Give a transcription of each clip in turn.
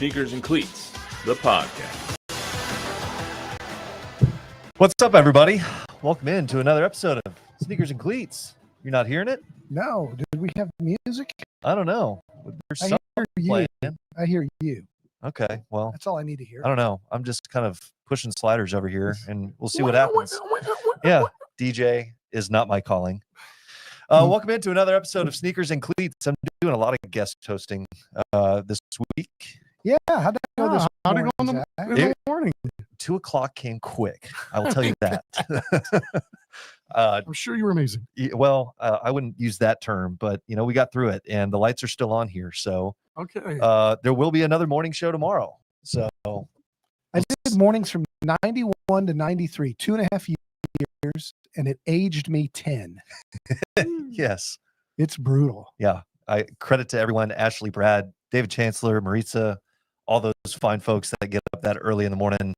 Sneakers and Cleats, the podcast. What's up, everybody? Welcome in to another episode of Sneakers and Cleats. You're not hearing it? No. Did we have music? I don't know. There's I something hear you. playing. I hear you. Okay, well, That's all I need to hear. I don't know. I'm just kind of pushing sliders over here, and we'll see what happens. Yeah, DJ is not my calling. Welcome into another episode of Sneakers and Cleats. I'm doing a lot of guest hosting this week. Yeah, how'd that go this How'd it morning, go in Zach? the morning? 2 o'clock came quick. I will tell you that. I'm sure you were amazing. Well, I wouldn't use that term, but we got through it, and the lights are still on here. So Okay. there will be another morning show tomorrow. So I did mornings from 91 to 93, 2.5 years, and it aged me 10. yes, It's brutal. yeah. I credit to everyone: Ashley, Brad, David Chancellor, Maritza, all those fine folks that get up that early in the morning.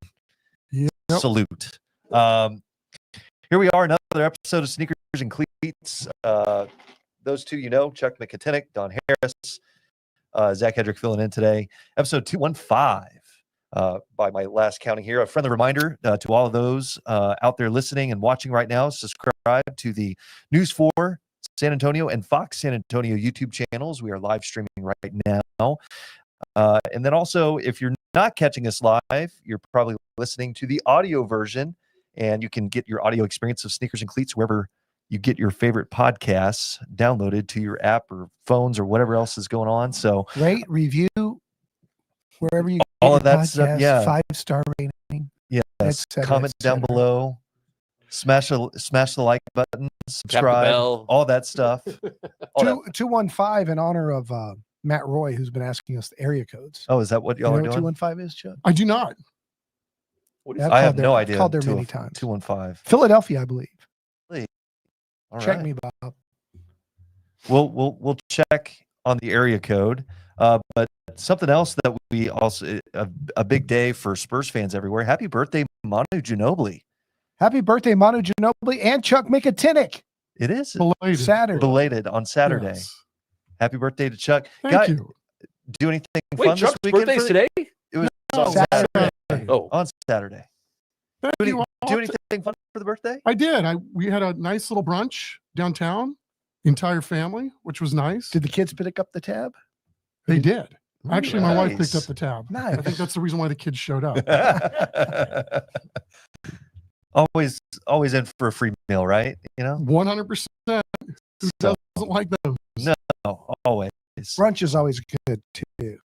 Yep. Salute. Here we are, another episode of Sneakers and Cleats. Those two, Chuck McKinnick, Don Harris, Zach Hedrick filling in today. Episode 215, by my last counting here. A friendly reminder to all of those out there listening and watching right now, subscribe to the News 4 San Antonio and Fox San Antonio YouTube channels. We are live streaming right now. And then also, if you're not catching us live, you're probably listening to the audio version, and you can get your audio experience of Sneakers and Cleats wherever you get your favorite podcasts downloaded to your app or phones or whatever else is going on. So Rate, review, wherever you all get of that your stuff, podcast, yeah. 5-star rating. yes, et cetera, comment et down cetera. below, smash the like button, subscribe, bell. all that stuff. All that- 215 in honor of Matt Roy, who's been asking us the area codes. Oh, is that what You y'all know are what doing? 215 is, Chuck? I do not. I've I have called there- no I've idea. called there many times. 215. Philadelphia, I believe. All Check right. me, Bob. We'll check on the area code. But something else that we also a big day for Spurs fans everywhere. Happy birthday, Manu Ginobili. Happy birthday, Manu Ginobili and Chuck McKinnick. It is Belated. Saturday. belated on Saturday. Yes. Happy birthday to Chuck. Thank you. Do anything Wait, fun Chuck's this weekend? birthday's today? It was No, on Saturday. Saturday. Oh, On Saturday. Thank Do, you. do anything fun for the birthday? I did. We had a nice little brunch downtown, entire family, which was nice. Did the kids pick up the tab? They did. Actually, my wife Nice. picked up the tab. Nice. I think that's the reason why the kids showed up. always in for a free meal, right? 100%. Who So- doesn't like those? No, always. Brunch is always good too.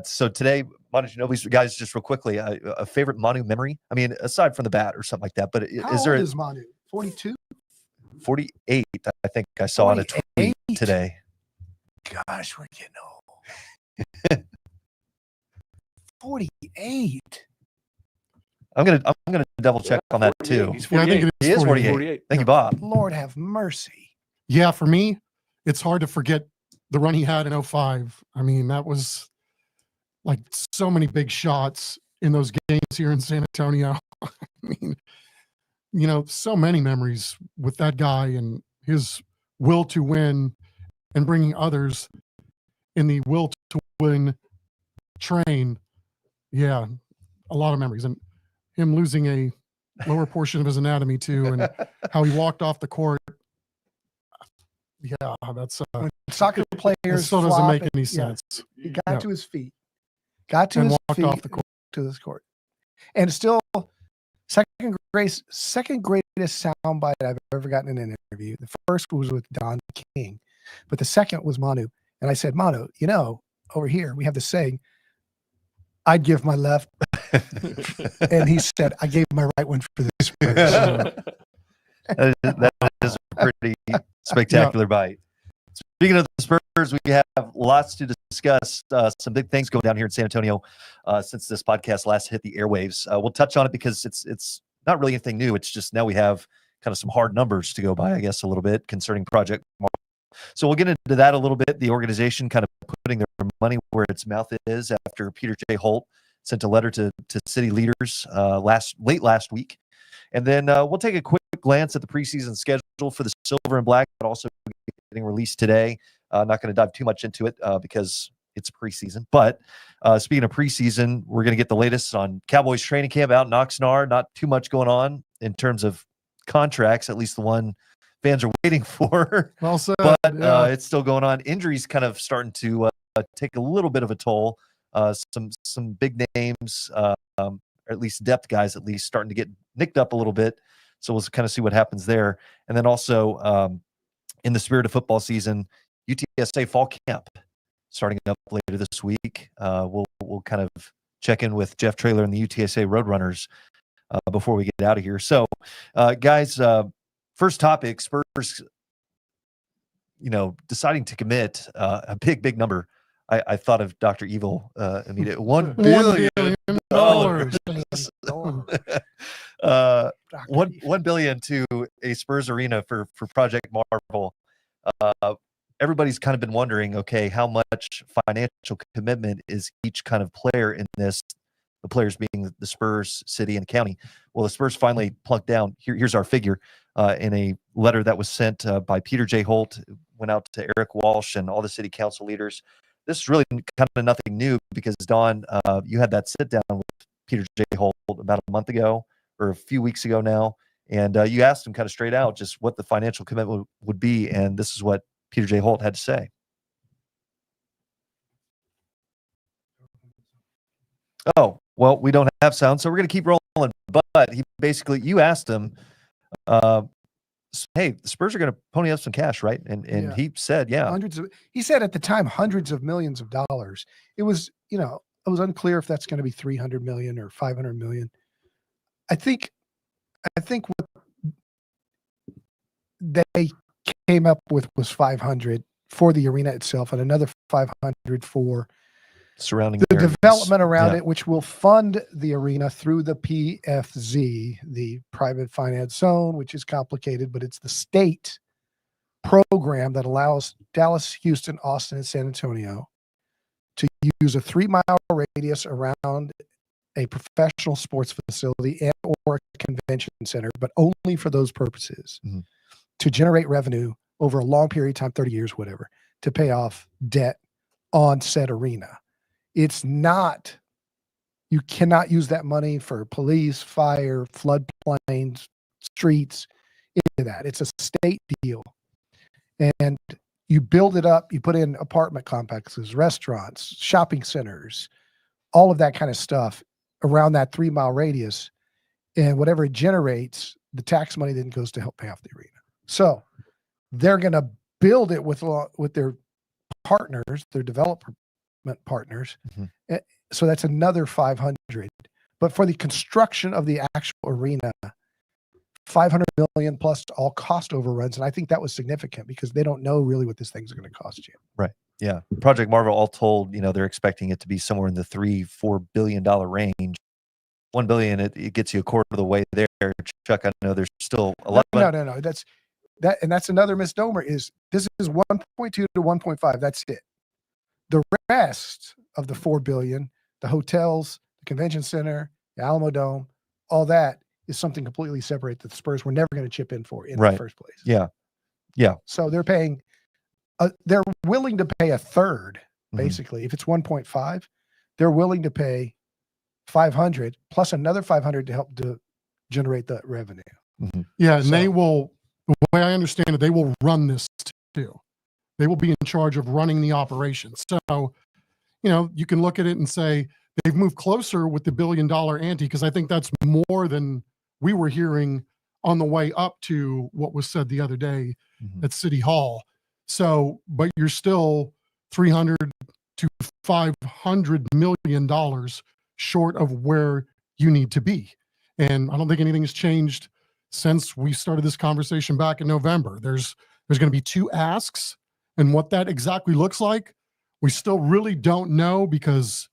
So today, Manu Ginobili, guys, just real quickly, a favorite Manu memory? I mean, aside from the bat or something like that, but How is there old a is Manu? 42? 48? I think I saw on a tweet 48? today. Gosh, we're getting old. 48. I'm gonna double check on that too. He's Yeah, I 48. think it He is 48. 48. Thank you, Bob. Lord have mercy. Yeah, for me, it's hard to forget the run he had in 05. I mean, that was like so many big shots in those games here in San Antonio. I mean, so many memories with that guy and his will to win and bringing others in the will to win train. Yeah, a lot of memories. And him losing a lower portion of his anatomy too, and how he walked off the court. Yeah, that's When soccer it players still doesn't flop make and- any yeah, sense. He got Yeah. to his feet. Got to And his walked feet off the court. to this court. And still second greatest soundbite I've ever gotten in an interview. The first was with Don King, but the second was Manu. And I said, Manu, over here we have this saying, I'd give my left. And he said, I gave my right one for the Spurs. That is a pretty spectacular bite. Speaking of the Spurs, we have lots to discuss. Some big things going down here in San Antonio since this podcast last hit the airwaves. We'll touch on it because it's not really anything new. It's just now we have kind of some hard numbers to go by, I guess, a little bit concerning Project Mark. So we'll get into that a little bit. The organization kind of putting their money where its mouth is after Peter J. Holt sent a letter to city leaders late last week. And then we'll take a quick glance at the preseason schedule for the silver and black, but also getting released today. Not going to dive too much into it because it's preseason. But speaking of preseason, we're going to get the latest on Cowboys training camp out in Oxnard. Not too much going on in terms of contracts, at least the one fans are waiting for. Well said. But yeah. it's still going on. Injuries kind of starting to take a little bit of a toll. Some big names, or at least depth guys, at least starting to get nicked up a little bit. So we'll kind of see what happens there. And then also in the spirit of football season, UTSA fall camp starting up later this week. We'll kind of check in with Jeff Traylor and the UTSA Roadrunners before we get out of here. So, guys, first topic: Spurs. Deciding to commit a big number. I thought of Dr. Evil immediately. $1 billion. $1 billion to a Spurs arena for Project Marvel. Everybody's kind of been wondering, okay, how much financial commitment is each kind of player in this? The players being the Spurs, city, and county. Well, the Spurs finally plunked down. Here's our figure in a letter that was sent by Peter J. Holt, went out to Eric Walsh and all the city council leaders. This is really kind of nothing new because, Don, you had that sit down with Peter J. Holt about a month ago or a few weeks ago now, and you asked him kind of straight out just what the financial commitment would be, and this is what Peter J. Holt had to say. Oh, well, we don't have sound, so we're going to keep rolling. But he basically, you asked him, hey, the Spurs are going to pony up some cash, right? And Yeah. he said, yeah. He said at the time, hundreds of millions of dollars. It was, it was unclear if that's going to be 300 million or 500 million. I think what they came up with was 500 for the arena itself and another 500 for surrounding the areas. development around Yeah. it, which will fund the arena through the PFZ, the private finance zone, which is complicated, but it's the state program that allows Dallas, Houston, Austin, and San Antonio to use a 3-mile radius around a professional sports facility and or a convention center, but only for those purposes, to generate revenue over a long period of time, 30 years, whatever, to pay off debt on said arena. It's not, you cannot use that money for police, fire, floodplains, streets, any of that. It's a state deal. And you build it up, you put in apartment complexes, restaurants, shopping centers, all of that kind of stuff around that 3-mile radius. And whatever it generates, the tax money then goes to help pay off the arena. So they're going to build it with their partners, their development partners. So that's another 500. But for the construction of the actual arena, 500 million plus all cost overruns. And I think that was significant because they don't know really what this thing's going to cost you. Right. Yeah. Project Marvel, all told, they're expecting it to be somewhere in the $3-4 billion range. $1 billion, it gets you a quarter of the way there. Chuck, I know there's still 11. No. That's another misnomer. This is 1.2 to 1.5. That's it. The rest of the $4 billion, the hotels, the convention center, the Alamo Dome, all that is something completely separate that the Spurs were never going to chip in for in the first place. Yeah. So they're paying, they're willing to pay a third, basically. If it's 1.5, they're willing to pay 500 plus another 500 to help to generate the revenue. Yeah, and they will, the way I understand it, they will run this too. They will be in charge of running the operation. So, you can look at it and say they've moved closer with the $1 billion ante, because I think that's more than we were hearing on the way up to what was said the other day at City Hall. So, but you're still $300 to $500 million short of where you need to be. And I don't think anything has changed since we started this conversation back in November. There's going to be 2 asks, and what that exactly looks like, we still really don't know because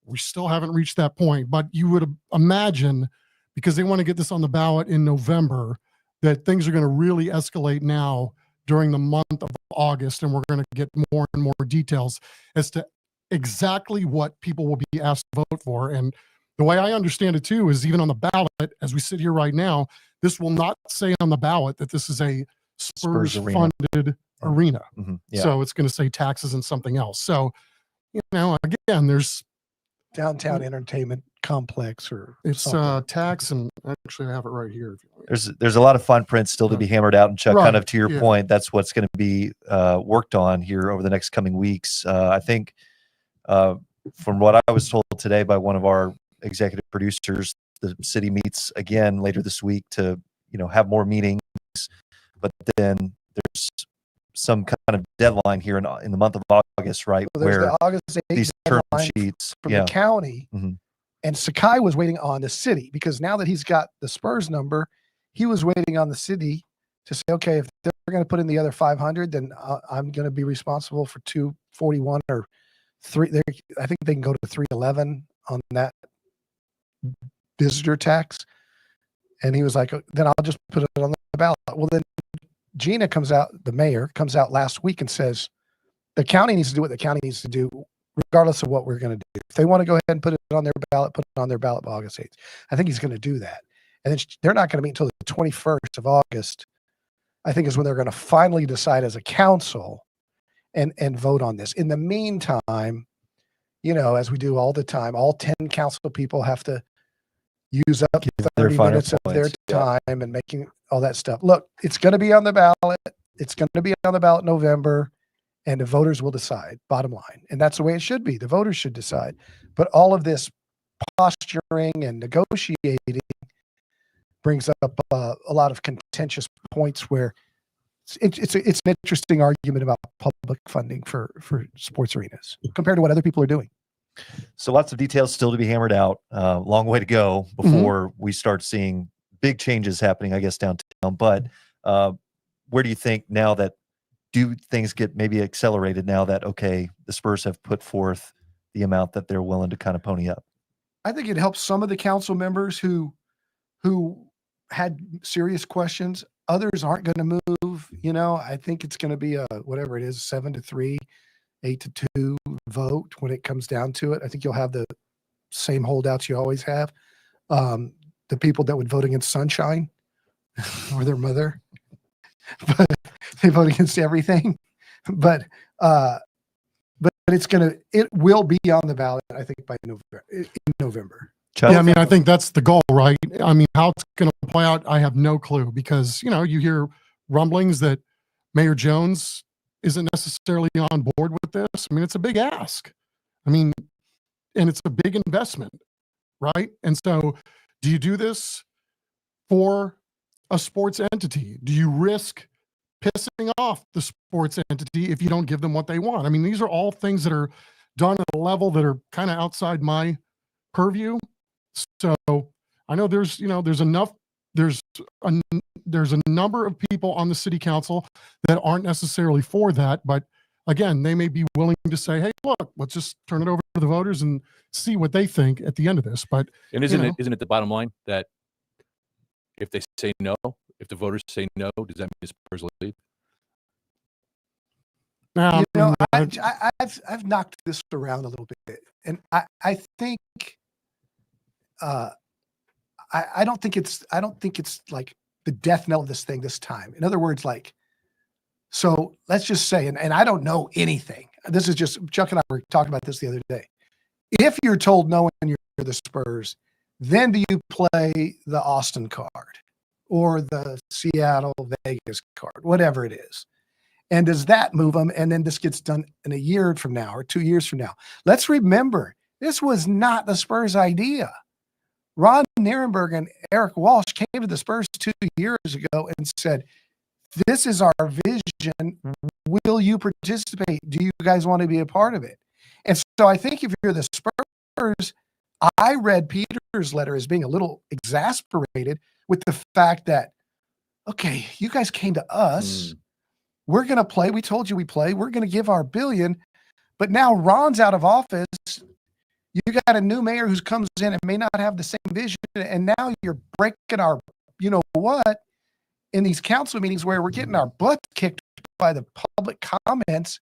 we still haven't reached that point. But you would imagine, because they want to get this on the ballot in November, that things are going to really escalate now during the month of August, and we're going to get more and more details as to exactly what people will be asked to vote for. And the way I understand it too is, even on the ballot, as we sit here right now, this will not say on the ballot that this is a Spurs funded arena. Yeah. So it's going to say taxes and something else. So again, there's Downtown entertainment complex or it's something. tax, and actually I have it right here. There's a lot of fine print still to be hammered out, and Chuck, kind of Right, to your yeah. point, that's what's going to be worked on here over the next coming weeks. I think from what I was told today by one of our executive producers, the city meets again later this week to have more meetings, but then there's some kind of deadline here in the month of August, right? So there's where the August 8th these term deadline sheets, from the county, Mhm. and Sakai was waiting on the city, because now that he's got the Spurs number, he was waiting on the city to say, okay, if they're going to put in the other 500, then I'm going to be responsible for 241 or 3. I think they can go to 311 on that visitor tax. And he was like, then I'll just put it on the ballot. Well, then Gina comes out, the mayor comes out last week and says, the county needs to do what the county needs to do, regardless of what we're going to do. If they want to go ahead and put it on their ballot, put it on their ballot by August 8th. I think he's going to do that. And then they're not going to meet until the 21st of August, I think, is when they're going to finally decide as a council and vote on this. In the meantime, as we do all the time, all 10 council people have to use up their 30 final minutes of their points, yeah. time and making all that stuff. Look, it's going to be on the ballot. It's going to be on the ballot in November, and the voters will decide, bottom line. And that's the way it should be. The voters should decide. But all of this posturing and negotiating brings up a lot of contentious points where it's an interesting argument about public funding for sports arenas compared to what other people are doing. So lots of details still to be hammered out. Long way to go before we start seeing big changes happening, I guess, downtown. But where do you think now that do things get maybe accelerated now that, okay, the Spurs have put forth the amount that they're willing to kind of pony up? I think it helps some of the council members who had serious questions. Others aren't going to move. I think it's going to be a, whatever it is, 7-3, 8-2 vote when it comes down to it. I think you'll have the same holdouts you always have. The people that would vote against Sunshine or their mother, but they vote against everything. But it will be on the ballot, I think, by November. Chuck? Yeah, I mean, I think that's the goal, right? I mean, how it's going to play out, I have no clue, because, you hear rumblings that Mayor Jones isn't necessarily on board with this. I mean, it's a big ask. I mean, and it's a big investment, right? And so do you do this for a sports entity? Do you risk pissing off the sports entity if you don't give them what they want? I mean, these are all things that are done at a level that are kind of outside my purview. So I know there's a number of people on the city council that aren't necessarily for that, but again, they may be willing to say, hey, look, let's just turn it over to the voters and see what they think at the end of this. But isn't it the bottom line that if they say no, if the voters say no, does that mean the Spurs leave? I've knocked this around a little bit, and I think I don't think it's like the death knell of this thing this time. In other words, so let's just say, and I don't know anything. This is just, Chuck and I were talking about this the other day. If you're told no and you're the Spurs, then do you play the Austin card or the Seattle Vegas card, whatever it is? And does that move them? And then this gets done in a year from now or 2 years from now. Let's remember, this was not the Spurs' idea. Ron Nierenberg and Eric Walsh came to the Spurs 2 years ago and said, this is our vision. Will you participate? Do you guys want to be a part of it? And so I think if you're the Spurs, I read Peter's letter as being a little exasperated with the fact that, okay, you guys came to us. We're going to play. We told you we play. We're going to give our $1 billion. But now Ron's out of office. You got a new mayor who comes in and may not have the same vision. And now you're breaking our, what, in these council meetings where we're getting our butt kicked by the public comments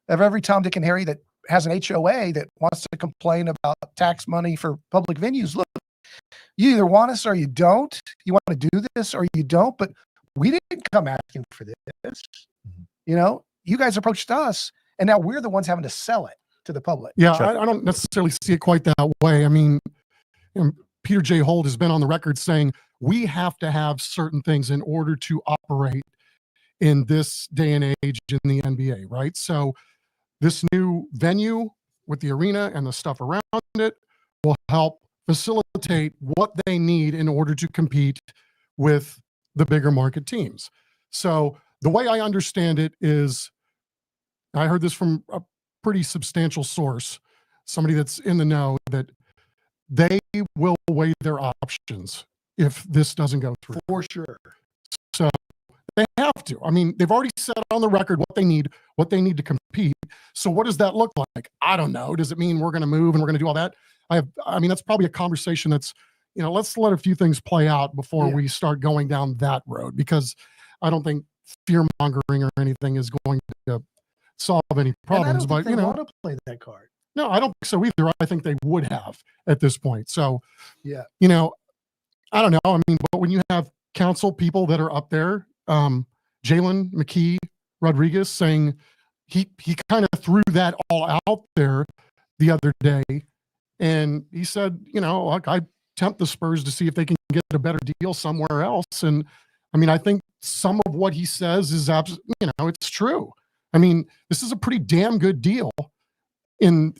of every Tom, Dick, and Harry that has an HOA that wants to complain about tax money for public venues. Look, you either want us or you don't. You want to do this or you don't. But we didn't come asking for this. You guys approached us, and now we're the ones having to sell it. to the public. Yeah, I don't necessarily see it quite that way. I mean, Peter J. Holt has been on the record saying we have to have certain things in order to operate in this day and age in the NBA, right? So this new venue with the arena and the stuff around it will help facilitate what they need in order to compete with the bigger market teams. So the way I understand it is, I heard this from a pretty substantial source, somebody that's in the know, that they will weigh their options if this doesn't go through. For sure. So they have to. I mean, they've already said on the record what they need to compete. So what does that look like? I don't know. Does it mean we're going to move and we're going to do all that? I mean, that's probably a conversation that's, let's let a few things play out before we start going down that road, because I don't think fear mongering or anything is going to solve any problems. And I don't think but they want to play that card. No, I don't think so either. I think they would have at this point. So, yeah, I don't know. I mean, but when you have council people that are up there, Jalen McKee Rodriguez saying he kind of threw that all out there the other day, and he said, I tempt the Spurs to see if they can get a better deal somewhere else. And I mean, I think some of what he says is absolutely, it's true. I mean, this is a pretty damn good deal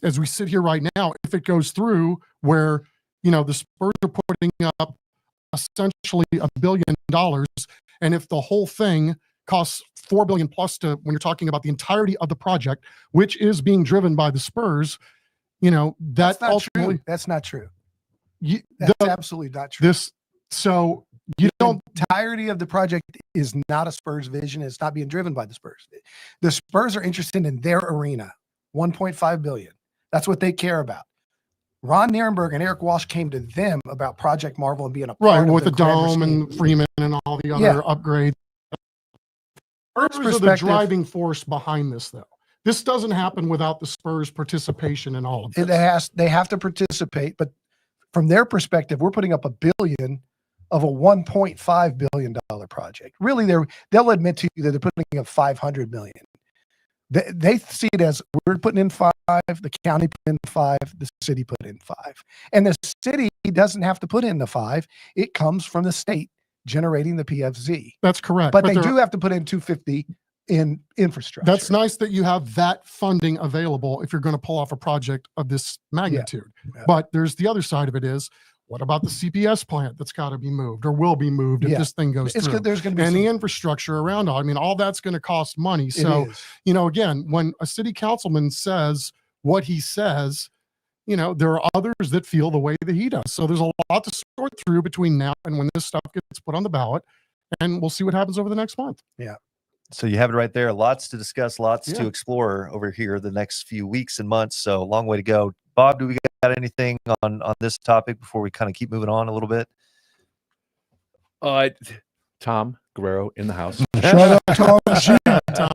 as we sit here right now, if it goes through, where, the Spurs are putting up essentially $1 billion. And if the whole thing costs $4 billion plus, when you're talking about the entirety of the project, which is being driven by the Spurs, that's not true. That's not true. That's absolutely not true. The entirety of the project is not a Spurs vision. It's not being driven by the Spurs. The Spurs are interested in their arena, $1.5 billion. That's what they care about. Ron Nierenberg and Eric Walsh came to them about Project Marvel and being a part of with the dome scheme. and Freeman and all the other upgrades. Spurs are the driving force behind this, though. This doesn't happen without the Spurs' participation in all of this. They have to participate, but from their perspective, we're putting up $1 billion of a $1.5 billion project. Really, they'll admit to you that they're putting up $500 million. They see it as, we're putting in 5, the county put in 5, the city put in 5. And the city doesn't have to put in the 5. It comes from the state generating the PFZ. That's correct. But they do have to put in $250 in infrastructure. That's nice that you have that funding available if you're going to pull off a project of this magnitude. Yeah. But there's the other side of it is, what about the CPS plant that's got to be moved or will be moved if this thing goes through? There's going to be the infrastructure around it. I mean, all that's going to cost money. So, again, when a city councilman says what he says, there are others that feel the way that he does. So there's a lot to sort through between now and when this stuff gets put on the ballot, and we'll see what happens over the next month. Yeah. So you have it right there. Lots to discuss, lots to explore over here the next few weeks and months. So long way to go. Bob, do we got anything on this topic before we kind of keep moving on a little bit? Tom Guerrero in the house. Shout out Tom.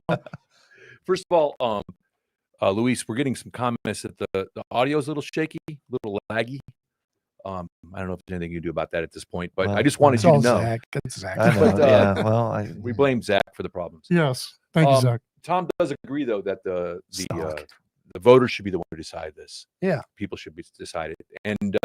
First of all, Luis, we're getting some comments that the audio is a little shaky, a little laggy. I don't know if there's anything you can do about that at this point, but I just wanted you to know. Zach. It's Zach. I know. We blame Zach for the problems. Yes. Thank you, Zach. Tom does agree, though, that the voters should be the one to decide this. Yeah. People should be decided. And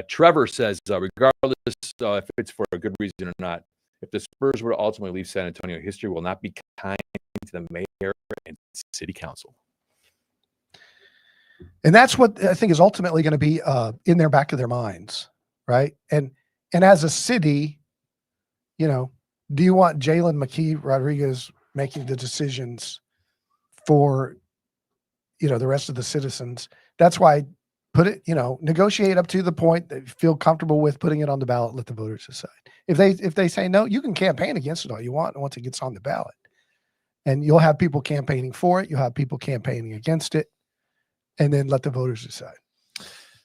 Trevor says, regardless if it's for a good reason or not, if the Spurs were to ultimately leave San Antonio, history will not be kind to the mayor and city council. And that's what I think is ultimately going to be in their back of their minds, right? And as a city, do you want Jalen McKee Rodriguez making the decisions for, the rest of the citizens? That's why put it, negotiate up to the point that you feel comfortable with putting it on the ballot. Let the voters decide. If they say no, you can campaign against it all you want once it gets on the ballot, and you'll have people campaigning for it. You'll have people campaigning against it. And then let the voters decide.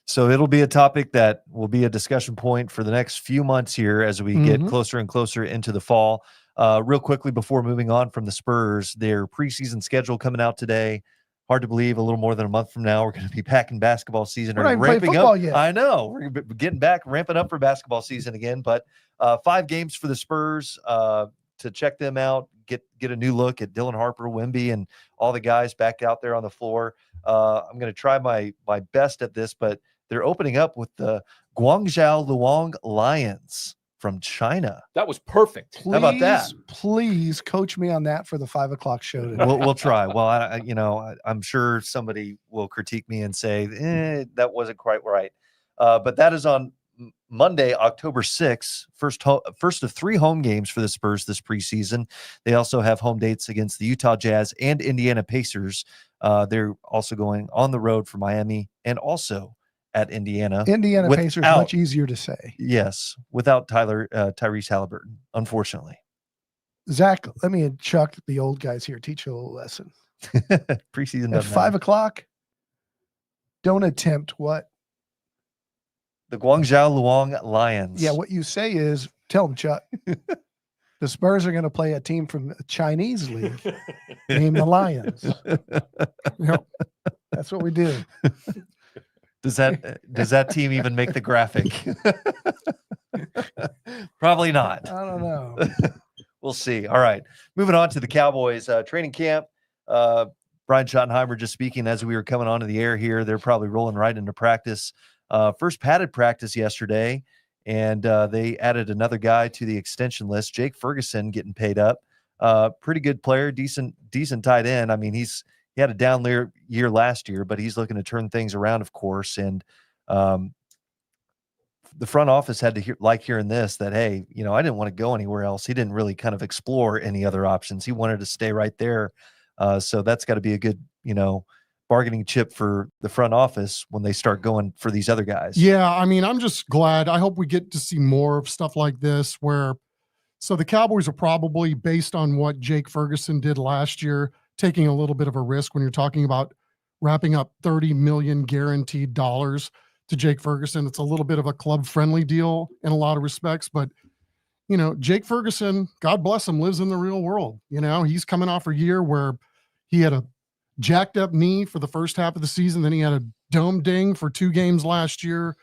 So it'll be a topic that will be a discussion point for the next few months here as we get closer and closer into the fall. Real quickly, before moving on from the Spurs, their preseason schedule coming out today. Hard to believe, a little more than a month from now, we're going to be back in basketball season. We're not even playing football yet. I know. We're getting back, ramping up for basketball season again. But 5 games for the Spurs to check them out, get a new look at Dylan Harper, Wemby, and all the guys back out there on the floor. I'm going to try my best at this, but they're opening up with the Guangzhou Luang Lions from China. That was perfect. Please, How about that? Please coach me on that for the 5 o'clock show today. We'll try. Well, I'm sure somebody will critique me and say that wasn't quite right. But that is on Monday, October 6th, first of 3 home games for the Spurs this preseason. They also have home dates against the Utah Jazz and Indiana Pacers. They're also going on the road for Miami and also at Indiana. Indiana Pacers, much easier to say. Yes, without Tyrese Halliburton, unfortunately. Zach, let me and Chuck, the old guys here, teach you a little lesson. Preseason At 5 o'clock, don't attempt what? The Guangzhou Luang Lions. Yeah, what you say is, tell them, Chuck, the Spurs are going to play a team from the Chinese league named the Lions. Yep. That's what we do. Does that team even make the graphic? Probably not. I don't know. We'll see. All right. Moving on to the Cowboys training camp. Brian Schottenheimer just speaking as we were coming onto the air here. They're probably rolling right into practice. First padded practice yesterday, and they added another guy to the extension list, Jake Ferguson, getting paid up. Pretty good player, decent tight end. I mean, he had a down year last year, but he's looking to turn things around, of course. And the front office had to hearing this, that, hey, I didn't want to go anywhere else. He didn't really kind of explore any other options. He wanted to stay right there. So that's got to be a good, bargaining chip for the front office when they start going for these other guys. Yeah, I mean, I'm just glad. I hope we get to see more of stuff like this so the Cowboys are probably, based on what Jake Ferguson did last year, taking a little bit of a risk when you're talking about wrapping up $30 million guaranteed dollars to Jake Ferguson. It's a little bit of a club-friendly deal in a lot of respects, but Jake Ferguson, God bless him, lives in the real world. He's coming off a year where he had a jacked up knee for the first half of the season. Then he had a dome ding for 2 games last year.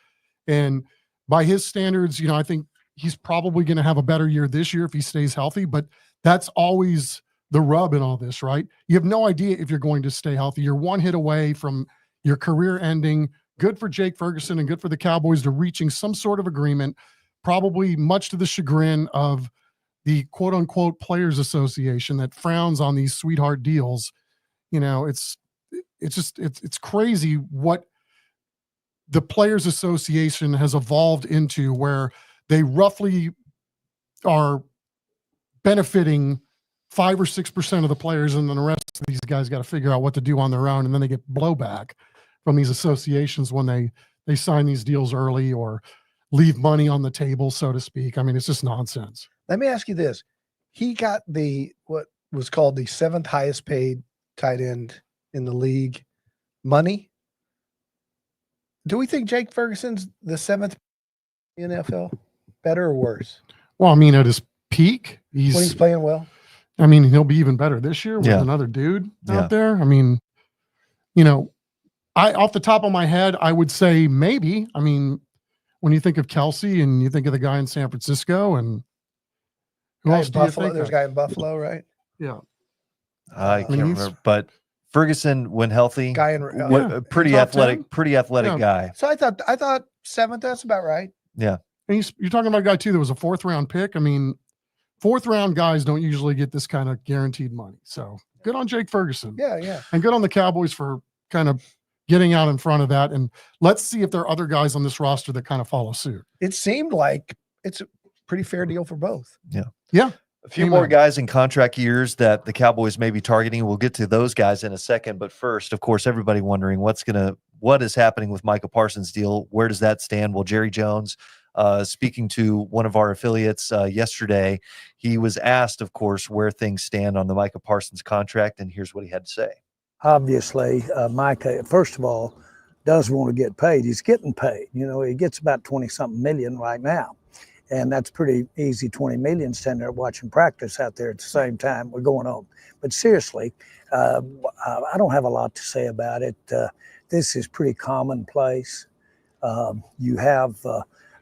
And by his standards, I think he's probably going to have a better year this year if he stays healthy, but that's always the rub in all this, right? You have no idea if you're going to stay healthy. You're one hit away from your career ending. Good for Jake Ferguson and good for the Cowboys to reaching some sort of agreement, probably much to the chagrin of the quote unquote Players Association that frowns on these sweetheart deals. It's crazy what the Players Association has evolved into, where they roughly are benefiting 5 or 6% of the players, and then the rest of these guys got to figure out what to do on their own, and then they get blowback from these associations when they sign these deals early or leave money on the table, so to speak. I mean, it's just nonsense. Let me ask you this. He got what was called the 7th highest paid tight end in the league money. Do we think Jake Ferguson's the 7th in the NFL? Better or worse? Well, I mean, at his peak, when he's playing well. I mean, he'll be even better this year with another dude out there. I mean, off the top of my head, I would say maybe. I mean, when you think of Kelsey and you think of the guy in San Francisco, and who else do you think? There's a guy in Buffalo, right? Yeah. I can't remember, but Ferguson, when healthy, pretty athletic guy. So I thought 7th. That's about right. Yeah. And you're talking about a guy too that was a 4th round pick. I mean, 4th round guys don't usually get this kind of guaranteed money. So good on Jake Ferguson. Yeah. And good on the Cowboys for kind of getting out in front of that. And let's see if there are other guys on this roster that kind of follow suit. It seemed like it's a pretty fair deal for both. Yeah. Yeah. A few more guys in contract years that the Cowboys may be targeting. We'll get to those guys in a second. But first, of course, everybody wondering what is happening with Micah Parsons' deal. Where does that stand? Well, Jerry Jones, speaking to one of our affiliates yesterday, he was asked, of course, where things stand on the Micah Parsons contract, and here's what he had to say. Obviously, Micah, first of all, does want to get paid. He's getting paid. He gets about 20-something million right now. And that's pretty easy, 20 million, standing there watching practice out there at the same time we're going on. But seriously, I don't have a lot to say about it. This is pretty commonplace. You have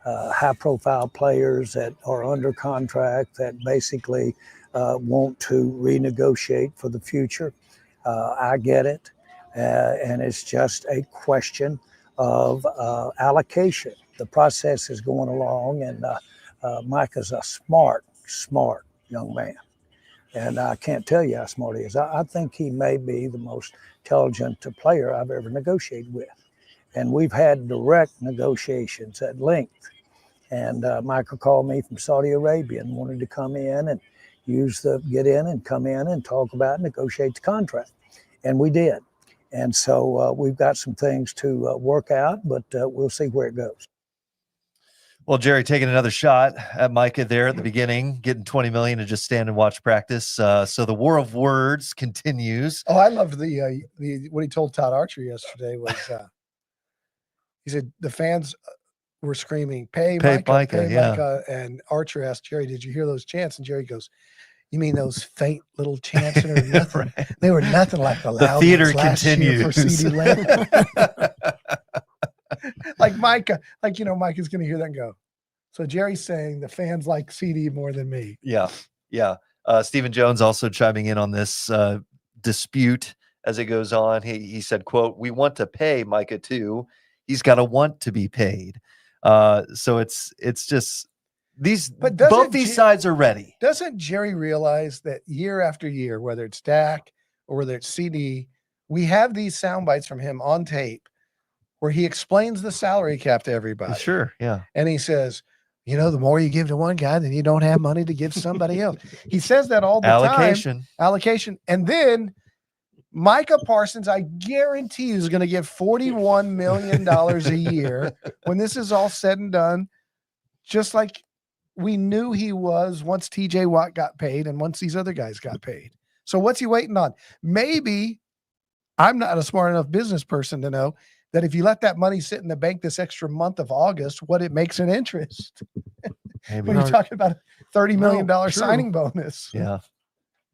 high-profile players that are under contract that basically want to renegotiate for the future. I get it. And it's just a question of allocation. The process is going along, and Micah's a smart young man. And I can't tell you how smart he is. I think he may be the most intelligent player I've ever negotiated with. And we've had direct negotiations at length. And Micah called me from Saudi Arabia and wanted to come in and get in and come in and talk about negotiate the contract. And we did. And so we've got some things to work out, but we'll see where it goes. Well, Jerry taking another shot at Micah there at the beginning, getting $20 million to just stand and watch practice. So the war of words continues. Oh, I loved the what he told Todd Archer yesterday was he said the fans were screaming, pay Micah, pay yeah. Micah. And Archer asked Jerry, did you hear those chants? And Jerry goes, you mean those faint little chants that are nothing? Right. They were nothing like the loud theater ones last continues. year for CD Lamb. Like Micah, Micah's going to hear that and go. So Jerry's saying the fans like CD more than me. Yeah. Stephen Jones also chiming in on this dispute as it goes on. He said, quote, we want to pay Micah too. He's got to want to be paid. So it's just both these sides are ready. Doesn't Jerry realize that year after year, whether it's Dak or whether it's CD, we have these sound bites from him on tape where he explains the salary cap to everybody. Sure, yeah. And he says, the more you give to one guy, then you don't have money to give somebody else. He says that all the time. Allocation. And then Micah Parsons, I guarantee you, is going to get $41 million a year when this is all said and done, just like we knew he was once TJ Watt got paid and once these other guys got paid. So what's he waiting on? Maybe I'm not a smart enough business person to know that if you let that money sit in the bank this extra month of August, what it makes in interest. When you're talking about a $30 million signing bonus. Yeah.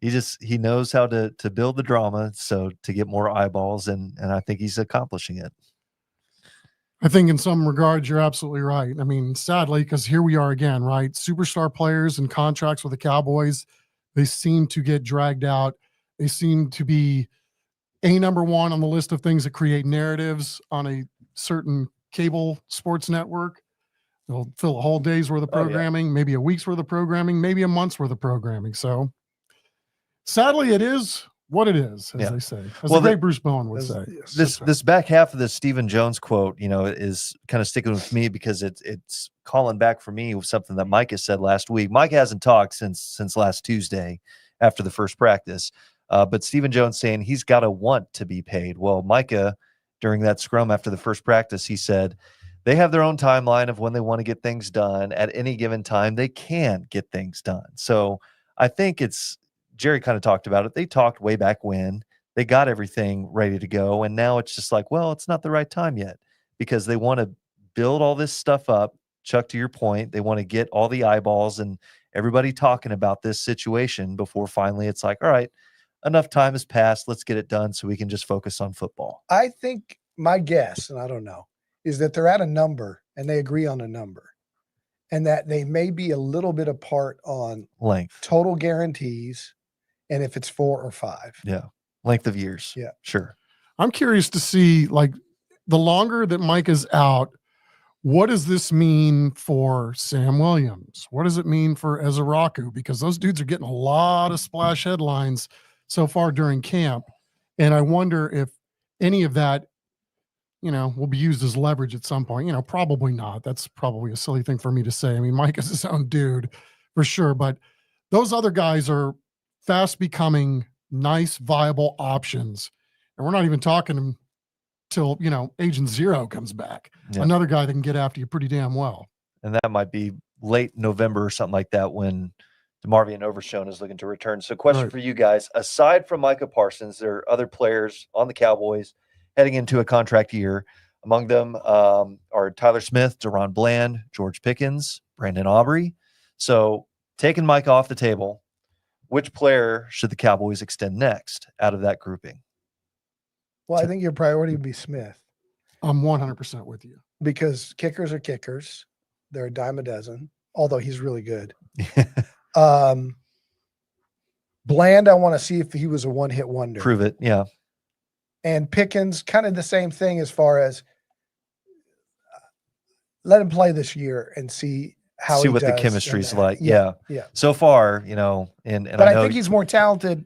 He knows how to build the drama. So to get more eyeballs, and I think he's accomplishing it. I think in some regards, you're absolutely right. I mean, sadly, because here we are again, right? Superstar players and contracts with the Cowboys, they seem to get dragged out. They seem to be number one on the list of things that create narratives on a certain cable sports network. They'll fill a whole day's worth of programming, maybe a week's worth of programming, maybe a month's worth of programming. So sadly, it is what it is, as they say. As the great Bruce Bowen would say. This back half of the Stephen Jones quote, is kind of sticking with me because it's calling back for me with something that Micah said last week. Micah hasn't talked since last Tuesday after the first practice. But Stephen Jones saying he's got to want to be paid. Well, Micah, during that scrum after the first practice, he said they have their own timeline of when they want to get things done. At any given time, they can get things done. So I think Jerry kind of talked about it. They talked way back when they got everything ready to go. And now it's just like, well, it's not the right time yet because they want to build all this stuff up. Chuck, to your point, they want to get all the eyeballs and everybody talking about this situation before finally it's like, all right, enough time has passed. Let's get it done so we can just focus on football. I think my guess, and I don't know, is that they're at a number and they agree on a number and that they may be a little bit apart on length, total guarantees, and if it's 4 or 5. Yeah. Length of years. Yeah. Sure. I'm curious to see, the longer that Mike is out, what does this mean for Sam Williams? What does it mean for Ezeraku? Because those dudes are getting a lot of splash headlines so far during camp. And I wonder if any of that, will be used as leverage at some point. Probably not. That's probably a silly thing for me to say. I mean, Mike is his own dude for sure, but those other guys are fast becoming nice, viable options. And we're not even talking till, Agent Zero comes back. Yeah. Another guy that can get after you pretty damn well. And that might be late November or something like that when DeMarvion Overshown is looking to return. So question for you guys, aside from Micah Parsons, there are other players on the Cowboys heading into a contract year. Among them are Tyler Smith, Deron Bland, George Pickens, Brandon Aubrey. So taking Micah off the table, which player should the Cowboys extend next out of that grouping? Well, I think your priority would be Smith. I'm 100% with you. Because kickers are kickers. They're a dime a dozen, although he's really good. Bland, I want to see if he was a one-hit wonder. Prove it, yeah. And Pickens, kind of the same thing as far as let him play this year and see how See he what the does. chemistry's And, like. Yeah. yeah. So far, and But I I know, think he's more talented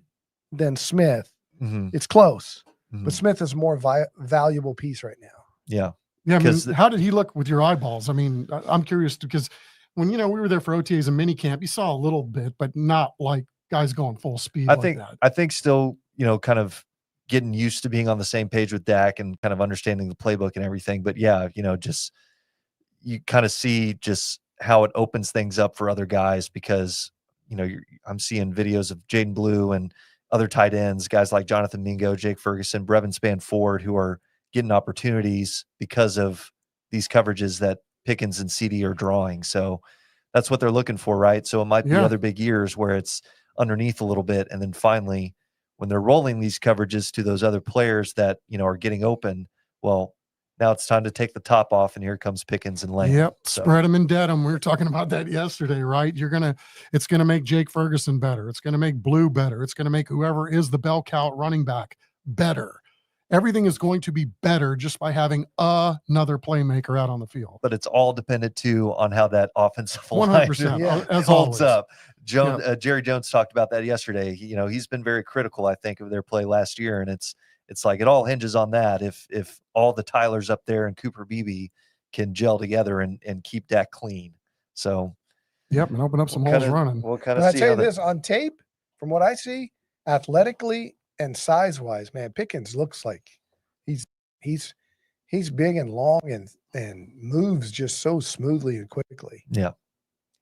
than Smith. mhm, It's close, mhm. but Smith is a more valuable piece right now. Yeah. Yeah, I mean, 'Cause how did he look with your eyeballs? I mean, I'm curious because when we were there for OTAs and mini camp, you saw a little bit, but not like guys going full speed like that. I think still, kind of getting used to being on the same page with Dak and kind of understanding the playbook and everything. But yeah, just you kind of see just how it opens things up for other guys because, I'm seeing videos of Jaden Blue and other tight ends, guys like Jonathan Mingo, Jake Ferguson, Brevin Spanford, who are getting opportunities because of these coverages that Pickens and CD are drawing. So that's what they're looking for, right? So it might be Yeah. other big years where it's underneath a little bit. And then finally, when they're rolling these coverages to those other players that, are getting open, well, now it's time to take the top off, and here comes Pickens and Lamb. Yep, So, spread them and dead them. We were talking about that yesterday, right? It's gonna make Jake Ferguson better. It's gonna make Blue better. It's gonna make whoever is the bell cow running back better. Everything is going to be better just by having another playmaker out on the field. but it's all dependent too on how that offensive line 100%, Yeah. as holds always. up. Jerry Jones talked about that yesterday. He's been very critical, I think, of their play last year, and it's like it all hinges on that. If all the Tylers up there and Cooper Beebe can gel together and keep Dak clean, so Yep, and open up some we'll holes kinda- running. We'll kind But of I see tell how you this, on tape, from what I see, athletically and size-wise, man, Pickens looks like he's big and long and moves just so smoothly and quickly. Yeah.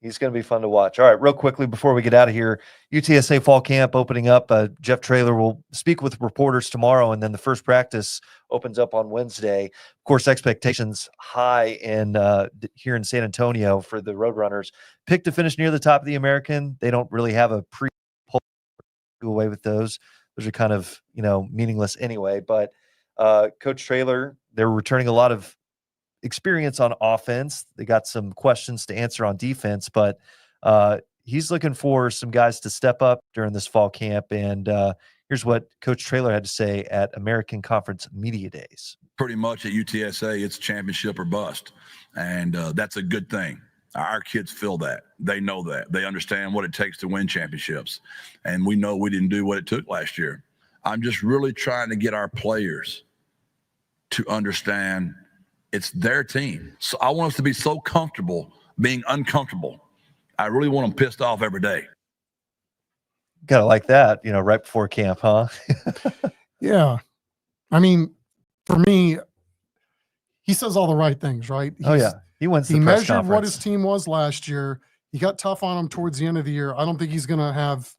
He's going to be fun to watch. All right, real quickly before we get out of here, UTSA fall camp opening up. Jeff Traylor will speak with reporters tomorrow, and then the first practice opens up on Wednesday. Of course, expectations high here in San Antonio for the Roadrunners. Picked to finish near the top of the American. They don't really have a pre-poll to go away with those. Those are kind of meaningless anyway. But Coach Traylor, they're returning a lot of experience on offense. They got some questions to answer on defense, but he's looking for some guys to step up during this fall camp. And here's what Coach Traylor had to say at American Conference Media Days. Pretty much at UTSA, it's championship or bust. And that's a good thing. Our kids feel that. They know that. They understand what it takes to win championships. And we know we didn't do what it took last year. I'm just really trying to get our players to understand it's their team. So I want us to be so comfortable being uncomfortable. I really want them pissed off every day. Kind of like that, right before camp, huh? Yeah. I mean, for me, he says all the right things, right? Oh, yeah. He wins the He press measured conference. what his team was last year. He got tough on him towards the end of the year. I don't think he's going to have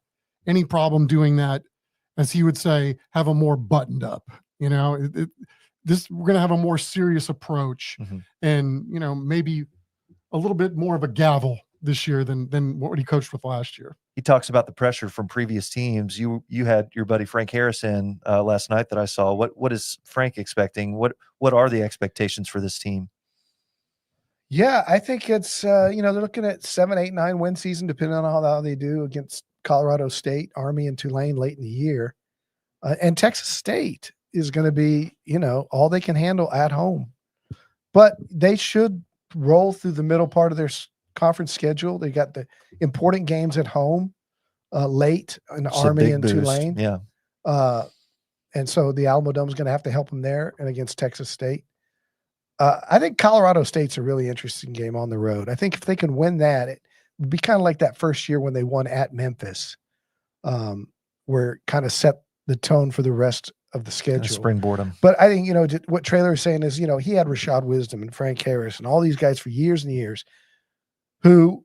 any problem doing that, as he would say, have a more buttoned up. We're going to have a more serious approach, and maybe a little bit more of a gavel this year than what he coached with last year. He talks about the pressure from previous teams. You had your buddy Frank Harrison last night that I saw. What is Frank expecting? What are the expectations for this team? Yeah, I think it's they're looking at 7, 8, 9 win season, depending on how they do against Colorado State, Army, and Tulane late in the year, and Texas State is going to be, all they can handle at home. But they should roll through the middle part of their conference schedule. They got the important games at home late in Army and Tulane. Yeah. And so the Alamo Dome is going to have to help them there and against Texas State. I think Colorado State's a really interesting game on the road. I think if they can win that, it would be kind of like that first year when they won at Memphis, where it kind of set the tone for the rest of the schedule. Springboard them. But I think, what Traylor is saying is, he had Rashad Wisdom and Frank Harris and all these guys for years and years who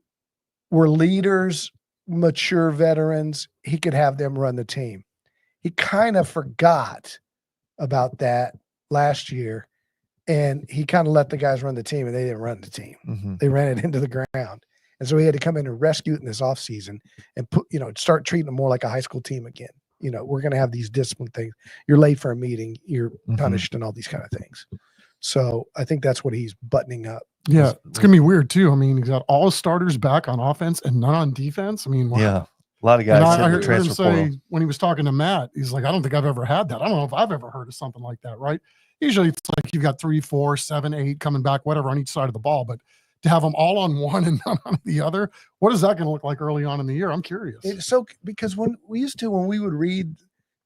were leaders, mature veterans. He could have them run the team. He kind of forgot about that last year, and he kind of let the guys run the team, and they didn't run the team. Mm-hmm. They ran it into the ground. And so he had to come in and rescue it in this offseason and start treating them more like a high school team again. We're going to have these discipline things. You're late for a meeting, you're punished, and all these kind of things. So I think that's what he's buttoning up. Yeah, it's going to be weird too. I mean, he's got all his starters back on offense and none on defense. I mean, wow. Yeah. A lot of And guys I in the heard him transfer portal. say when he was talking to Matt, he's like, I don't think I've ever had that. I don't know if I've ever heard of something like that, right? Usually it's like you've got 3, 4, 7, 8 coming back, whatever, on each side of the ball. But to have them all on one and none on the other, what is that going to look like early on in the year? I'm curious. Because when we would read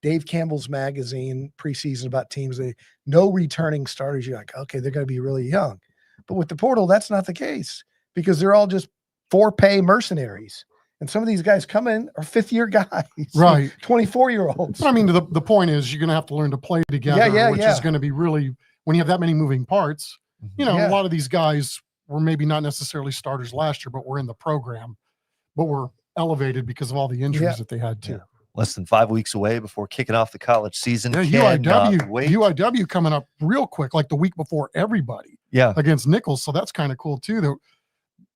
Dave Campbell's magazine preseason about teams, no returning starters, you're like, okay, they're going to be really young. But with the portal, that's not the case because they're all just for-pay mercenaries. And some of these guys come in are fifth-year guys, right? 24-year-olds. But I mean, the point is you're going to have to learn to play together, which is going to be really, when you have that many moving parts, a lot of these guys were maybe not necessarily starters last year, but were in the program, but were elevated because of all the injuries that they had too. Less than 5 weeks away before kicking off the college season. Yeah, UIW coming up real quick, like the week before everybody. Yeah, against Nichols. So that's kind of cool too. That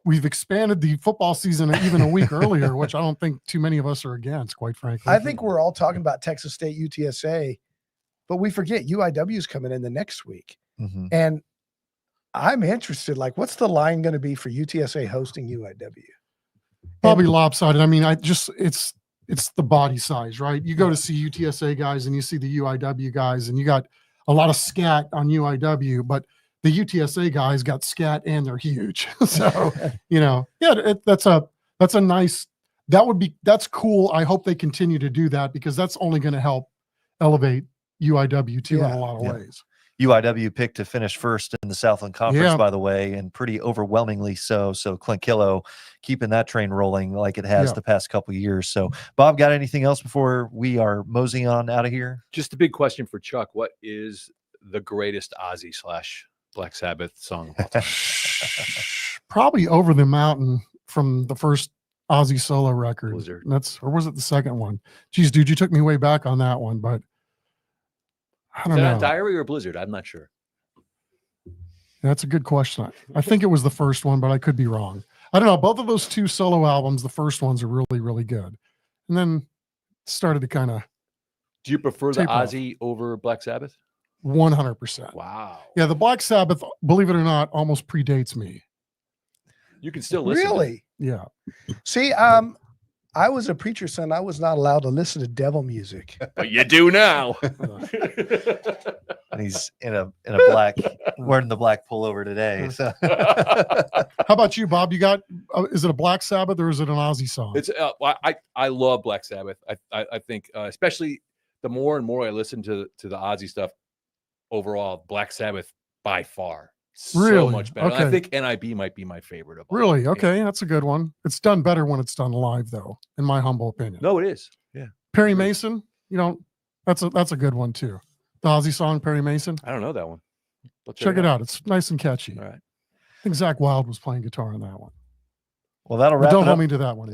we've expanded the football season even a week earlier, which I don't think too many of us are against, quite frankly. I think we're all talking about Texas State, UTSA, but we forget UIW is coming in the next week. Mm-hmm. And I'm interested, like, what's the line going to be for UTSA hosting UIW? Probably lopsided. I mean, it's the body size, right? You go to see UTSA guys and you see the UIW guys, and you got a lot of scat on UIW, but the UTSA guys got scat and they're huge. So, that's a nice, that's cool. I hope they continue to do that because that's only going to help elevate UIW too in a lot of ways. UIW picked to finish first in the Southland Conference, by the way, and pretty overwhelmingly so. So Clint Killow keeping that train rolling like it has the past couple of years. So, Bob, got anything else before we are moseying on out of here? Just a big question for Chuck. What is the greatest Ozzy / Black Sabbath song of all time? Probably Over the Mountain from the first Ozzy solo record. Blizzard. Or was it the second one? Geez, dude, you took me way back on that one, but I don't know. Diary or Blizzard? I'm not sure. That's a good question. I think it was the first one, but I could be wrong. I don't know. Both of those two solo albums, the first ones are really, really good. And then started to kind of. Do you prefer the Ozzy over Black Sabbath? 100%. Wow. Yeah, the Black Sabbath, believe it or not, almost predates me. You can still listen. Really? Yeah. See, I was a preacher's son. I was not allowed to listen to devil music. But you do now. And he's in a black, wearing the black pullover today. So. How about you, Bob? You got? Is it a Black Sabbath or is it an Ozzy song? It's I love Black Sabbath. I think especially the more and more I listen to the Ozzy stuff. Overall, Black Sabbath by far so much better. Okay. I think NIB might be my favorite of all. Really? Okay, that's a good one. It's done better when it's done live, though, in my humble opinion. No, it is. Yeah. Perry Mason, that's a good one too. The Ozzy song, Perry Mason. I don't know that one. Check it out. It's nice and catchy. All right. I think Zach Wilde was playing guitar on that one. Well, that'll wrap it up. Don't hold me to that one.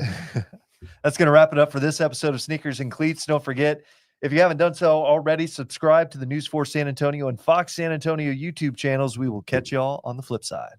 That's going to wrap it up for this episode of Sneakers and Cleats. Don't forget, if you haven't done so already, subscribe to the News 4 San Antonio and Fox San Antonio YouTube channels. We will catch y'all on the flip side.